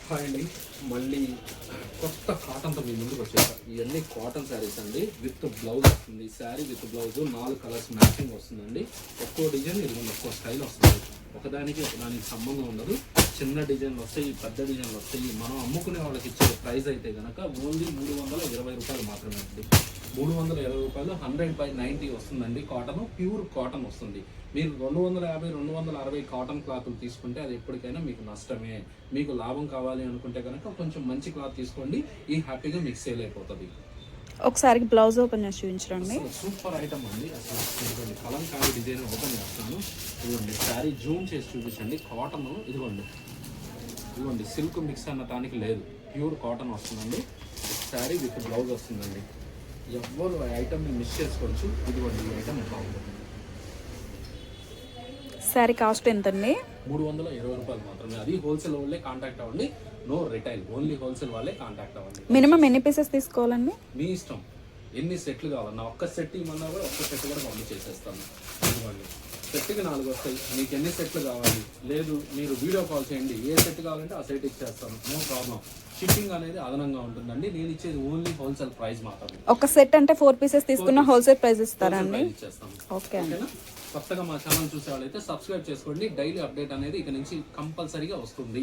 Hi అండి, మళ్ళీ కొత్త కాటన్తో మీ ముందుకు వచ్చేసా. ఇవన్నీ కాటన్ శారీస్ అండి, విత్ బ్లౌజ్ వస్తుంది. Sari with blouse 4 colours matching వస్తుందండి. ఒక్కో డిజైన్ ఇది ఒక్కో స్టైల్ వస్తుంది. ఒకదానికి సంబంధం ఉండదు. చిన్న డిజైన్లు వస్తాయి, పెద్ద డిజైన్లు వస్తాయి. మనం అమ్ముకునే వాళ్ళకి ఇచ్చే ప్రైస్ అయితే కనుక ఓన్లీ 320 రూపాయలు మాత్రమే అండి. 320 రూపాయలు 100/90 వస్తుందండి. కాటన్, ప్యూర్ కాటన్ వస్తుంది. మీరు 250, 260 కాటన్ క్లాత్లు తీసుకుంటే అది ఎప్పటికైనా మీకు నష్టమే. మీకు లాభం కావాలి అనుకుంటే కనుక కొంచెం మంచి క్లాత్ తీసుకోండి, ఈ హ్యాపీగా మీకు సేల్ అయిపోతుంది. ఒకసారి బ్లౌజ్ ఓపెన్ చేసి చూపించండి. సూపర్ ఐటమ్ అండి. అసలు కలంకారీ డిజైన్ ఓపెన్ చేస్తాను. ఇదిగోండి, శారీ జూమ్ చేసి చూపించండి. కాటన్ ఇదిగోండి, సిల్క్ మిక్స్ అన్నటానికి లేదు, ప్యూర్ కాటన్ వస్తుందండి. శారీ విత్ బ్లౌజ్ వస్తుందండి. ఎవ్వరు ఐటమ్ని మిస్ చేసుకోవచ్చు. ఇదిగోండి, ఈ ఐటమ్ బాగుంటుంది. శారీ కాస్ట్ ఎంతండి? 320 రూపాయలు మాత్రమే. అది హోల్సేల్ వాళ్ళే కాంటాక్ట్ అవ్వండి, నో రిటైల్, ఓన్లీ హోల్సేల్ వాళ్ళే కాంటాక్ట్ అవ్వండి. మినిమం ఎన్ని పీసెస్ తీసుకోవాలండి? మీ ఇష్టం, ఎన్ని సెట్లు కావాలన్నా. ఒక్క సెట్ ఇవ్వమన్నా కూడా ఒక్క సెట్ కూడా పంపిణీ చేసేస్తాను. ఇదిగోండి, సెట్కి 4 వస్తాయి. మీకు ఎన్ని సెట్లు కావాలి, లేదు మీరు వీడియో కాల్ చేయండి, ఏ సెట్ కావాలంటే ఆ సెట్ ఇచ్చేస్తాను, నో ప్రాబ్లం. షిప్పింగ్ అనేది అదనంగా ఉంటుందండి. నేను ఇచ్చేది ఓన్లీ హోల్సేల్ ప్రైస్ మాత్రమే. ఒక సెట్ అంటే 4 పీసెస్ తీసుకున్న హోల్సేల్ ప్రైస్ ఇస్తారండి? ఇచ్చేస్తాను. ఓకేనా? కొత్తగా మా ఛానల్ చూసే వాళ్ళైతే సబ్స్క్రైబ్ చేసుకోండి. డైలీ అప్డేట్ అనేది ఇక నుంచి కంపల్సరీగా వస్తుంది.